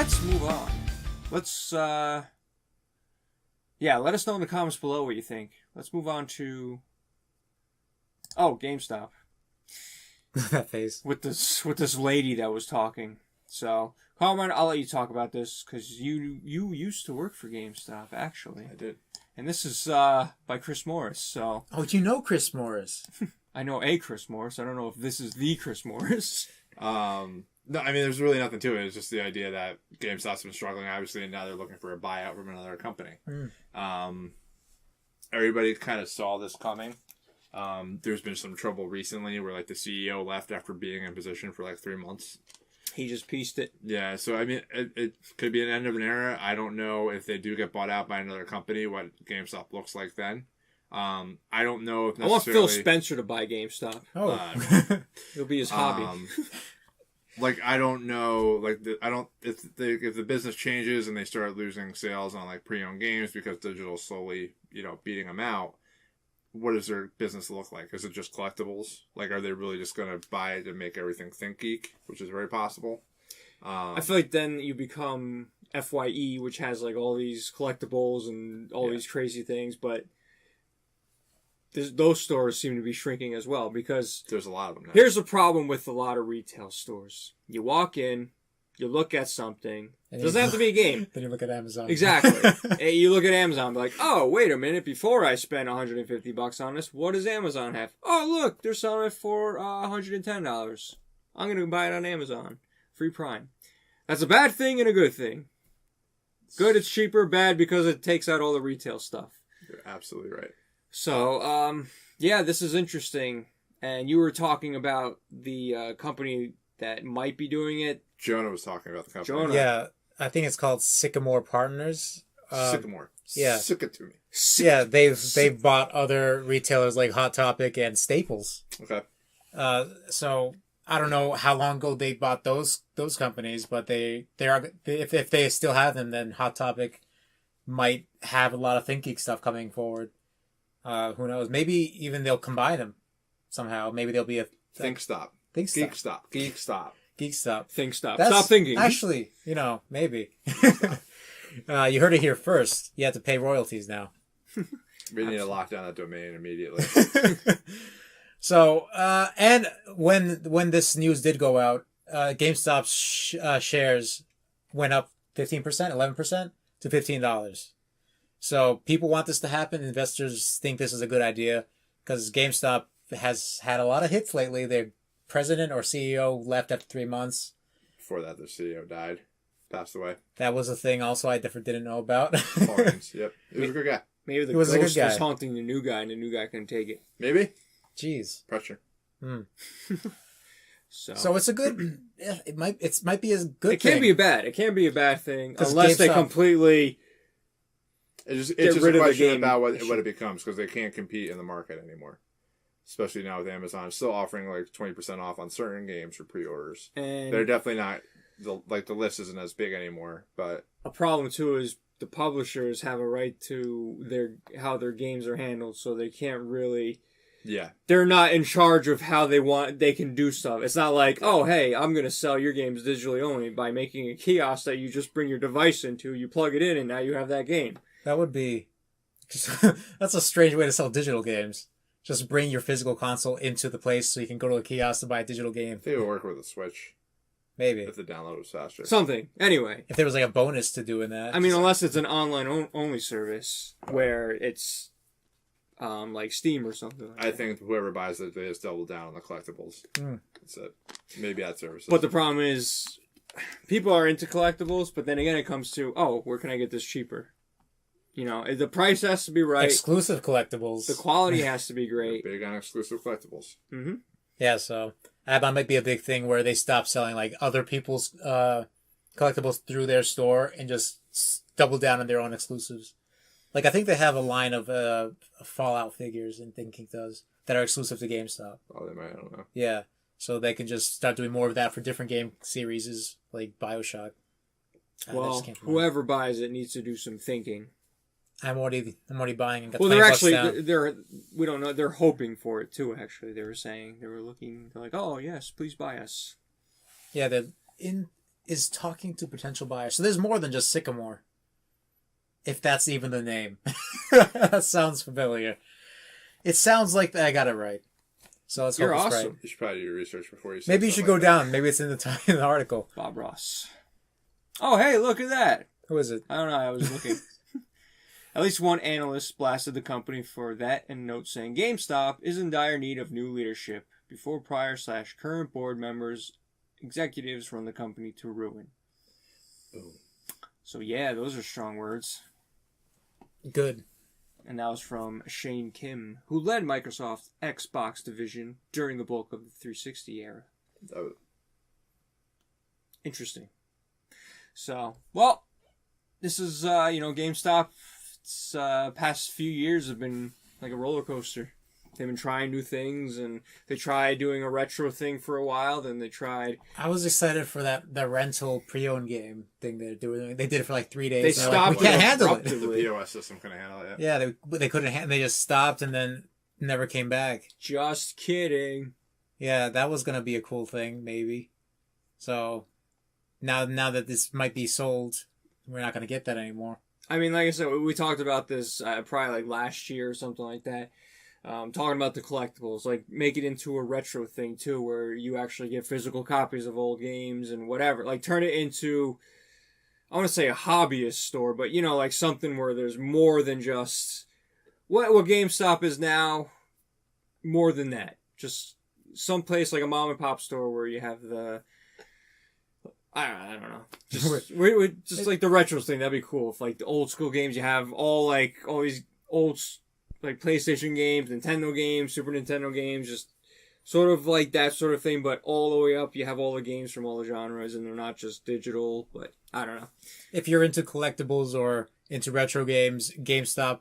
let's move on. Let's, let us know in the comments below what you think. Let's move on to, GameStop. That face. With this lady that was talking. So, Carmine, I'll let you talk about this, because you used to work for GameStop, actually. I did. And this is by Chris Morris, so... Oh, you know Chris Morris? I know a Chris Morris. I don't know if this is the Chris Morris. No, I mean, there's really nothing to it. It's just the idea that GameStop's been struggling, obviously, and now they're looking for a buyout from another company. Everybody kind of saw this coming. There's been some trouble recently where, like, the CEO left after being in position for, like, 3 months. He just pieced it. Yeah, so, I mean, it could be an end of an era. I don't know if they do get bought out by another company, what GameStop looks like then. I don't know if necessarily... I want Phil Spencer to buy GameStop. Oh. It'll be his hobby. Like, I don't know, like, if the business changes and they start losing sales on, like, pre-owned games because digital's slowly, beating them out, what does their business look like? Is it just collectibles? Like, are they really just going to buy it to make everything think geek, which is very possible? I feel like then you become FYE, which has, like, all these collectibles and all these crazy things, but those stores seem to be shrinking as well, because there's a lot of them now. Here's the problem with a lot of retail stores. You walk in, you look at something. It doesn't have to be a game. Then you look at Amazon. Exactly. You look at Amazon, be like, oh, wait a minute. Before I spend $150 on this, what does Amazon have? Oh, look, they're selling it for $110. I'm going to buy it on Amazon. Free Prime. That's a bad thing and a good thing. Good, it's cheaper. Bad, because it takes out all the retail stuff. You're absolutely right. So, this is interesting. And you were talking about the company that might be doing it. Jonah was talking about the company. Jonah. Yeah, I think it's called Sycamore Partners. Sycamore. Yeah. Sick it to me. Yeah, they've bought other retailers like Hot Topic and Staples. Okay. So I don't know how long ago they bought those companies, but they are, if they still have them, then Hot Topic might have a lot of Think Geek stuff coming forward. Who knows? Maybe even they'll combine them somehow. Maybe there'll be a ThinkStop. Geek Stop. Think stop. That's, Stop thinking. Actually, maybe. You heard it here first. You have to pay royalties now. We need to lock down that domain immediately. So, and when this news did go out, GameStop's shares went up 15%, 11% to $15. So people want this to happen. Investors think this is a good idea because GameStop has had a lot of hits lately. Their president or CEO left after 3 months. Before that, the CEO died. Passed away. That was a thing also I didn't know about. Lawrence, yep. He was a good guy. Maybe the was ghost was haunting the new guy, and the new guy couldn't take it. Maybe. Jeez. Pressure. So it's a good... It might be a good It thing. can't be bad. It can't be a bad thing unless GameStop, they completely... It's just rid a of the question game. about what it becomes, because they can't compete in the market anymore. Especially now with Amazon still offering like 20% off on certain games for pre-orders. And they're definitely not, the list isn't as big anymore, but... A problem too is the publishers have a right to how their games are handled, so they can't really... Yeah. They're not in charge of how they can do stuff. It's not like, oh, hey, I'm going to sell your games digitally only by making a kiosk that you just bring your device into, you plug it in, and now you have that game. That would be... That's a strange way to sell digital games. Just bring your physical console into the place so you can go to a kiosk to buy a digital game. They would work with a Switch. Maybe. If the download was faster. Something. Anyway. If there was like a bonus to doing that. I mean, unless it's an online only service where it's like Steam or something like that. I think whoever buys it, they just double down on the collectibles. That's it. Maybe ad services. But the problem is, people are into collectibles, but then again it comes to, where can I get this cheaper? The price has to be right. Exclusive collectibles. The quality has to be great. They're big on exclusive collectibles. Mm-hmm. Yeah, so that might be a big thing where they stop selling like other people's collectibles through their store and just double down on their own exclusives. Like I think they have a line of Fallout figures and Thinking does that are exclusive to GameStop. Oh, they might. I don't know. Yeah, so they can just start doing more of that for different game series like BioShock. Well, whoever buys it needs to do some thinking. I'm already buying and got well, $20 they're actually down. we don't know, they're hoping for it too. Actually, they were saying they're like, oh yes, please buy us. Yeah, in is talking to potential buyers. So there's more than just Sycamore. If that's even the name. That sounds familiar. It sounds like I got it right. So let's hope You're it's awesome. right. You should probably do your research before you say Maybe you should stuff go like down. Maybe it's in the article. Bob Ross. Oh, hey, look at that. Who is it? I don't know. I was looking. At least one analyst blasted the company for that and note saying GameStop is in dire need of new leadership before prior/current board members, executives run the company to ruin. Boom. So yeah, those are strong words. Good. And that was from Shane Kim, who led Microsoft's Xbox division during the bulk of the 360 era. Oh. Interesting. So, well, this is, GameStop. It's past few years have been like a roller coaster. They've been trying new things, and they tried doing a retro thing for a while. Then they tried. I was excited for the rental pre-owned game thing they're doing. They did it for like 3 days. They and they're stopped we can't it handle it. abruptly. The POS system couldn't handle it. Yeah, they couldn't. They just stopped and then never came back. Just kidding. Yeah, that was gonna be a cool thing, maybe. So now that this might be sold, we're not gonna get that anymore. I mean, like I said, we talked about this probably like last year or something like that. Talking about the collectibles, like make it into a retro thing too, where you actually get physical copies of old games and whatever. Like turn it into, I want to say a hobbyist store, but like something where there's more than just what GameStop is now. More than that, just some place like a mom and pop store where you have the. I don't know. Just like the retros thing, that'd be cool. If like the old school games, you have all these old like PlayStation games, Nintendo games, Super Nintendo games, just sort of like that sort of thing, but all the way up you have all the games from all the genres and they're not just digital, but I don't know. If you're into collectibles or into retro games, GameStop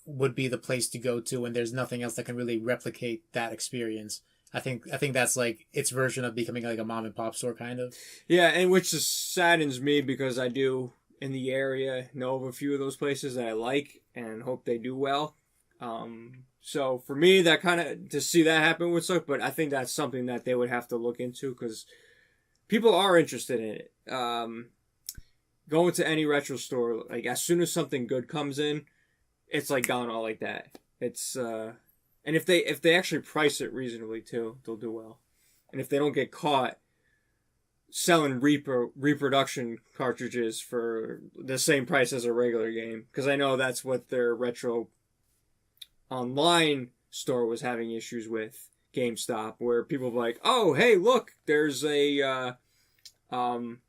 would be the place to go to, and there's nothing else that can really replicate that experience. I think that's like its version of becoming like a mom and pop store kind of. Yeah, and which just saddens me because I do in the area know of a few of those places that I like and hope they do well. So for me, that kind of to see that happen would suck, but I think that's something that they would have to look into because people are interested in it. Going to any retro store, like as soon as something good comes in, it's like gone all like that. It's and if they actually price it reasonably too, they'll do well. And if they don't get caught selling reproduction cartridges for the same price as a regular game, because I know that's what their retro online store was having issues with GameStop, where people were like, oh, hey, look, there's a what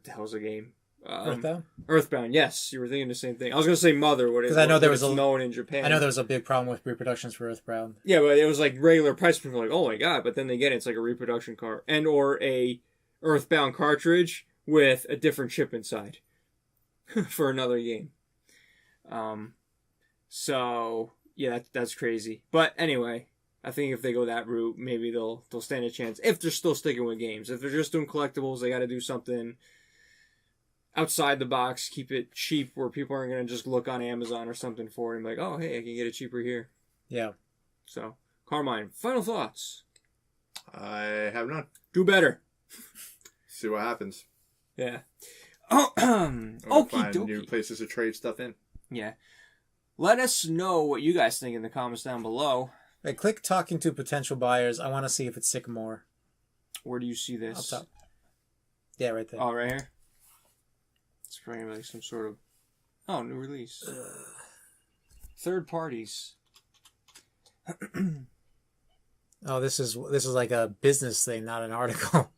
the hell's the game? Earthbound. Yes, you were thinking the same thing. I was gonna say Mother, because I know there was known in Japan. I know there was a big problem with reproductions for Earthbound. Yeah, but it was like regular price. People were like, oh my god! But then they get it, it's like a reproduction card and or a Earthbound cartridge with a different chip inside for another game. So yeah, that's crazy. But anyway, I think if they go that route, maybe they'll stand a chance. If they're still sticking with games, if they're just doing collectibles, they got to do something outside the box, keep it cheap, where people aren't going to just look on Amazon or something for it and be like, oh, hey, I can get it cheaper here. Yeah. So, Carmine, final thoughts? I have none. Do better. See what happens. Yeah. Find Okie new dokie. places to trade stuff in. Yeah. Let us know what you guys think in the comments down below. Hey, click talking to potential buyers. I want to see if it's Sycamore. Where do you see this? Up top. Yeah, right there. Oh, right here? It's probably like some sort of... Oh, new release. Third parties. Oh, this is like a business thing, not an article.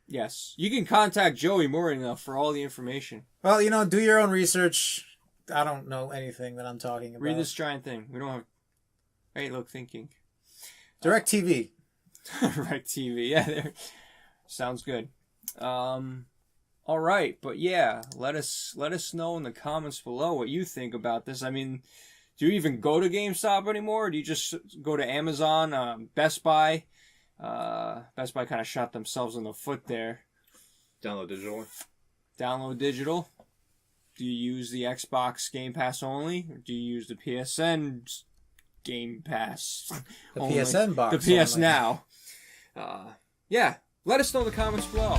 Yes. You can contact Joey Moore for all the information. Well, do your own research. I don't know anything that I'm talking about. Read this giant thing. We don't have... Hey, look, thinking. DirecTV. DirecTV. Yeah, there. Sounds good. All right, but yeah, let us know in the comments below what you think about this. I mean, do you even go to GameStop anymore? Or do you just go to Amazon, Best Buy? Best Buy kind of shot themselves in the foot there. Download digital. Download digital. Do you use the Xbox Game Pass only, or do you use the PSN Game Pass? The only? PSN box. The PS only. Now. Yeah, let us know in the comments below.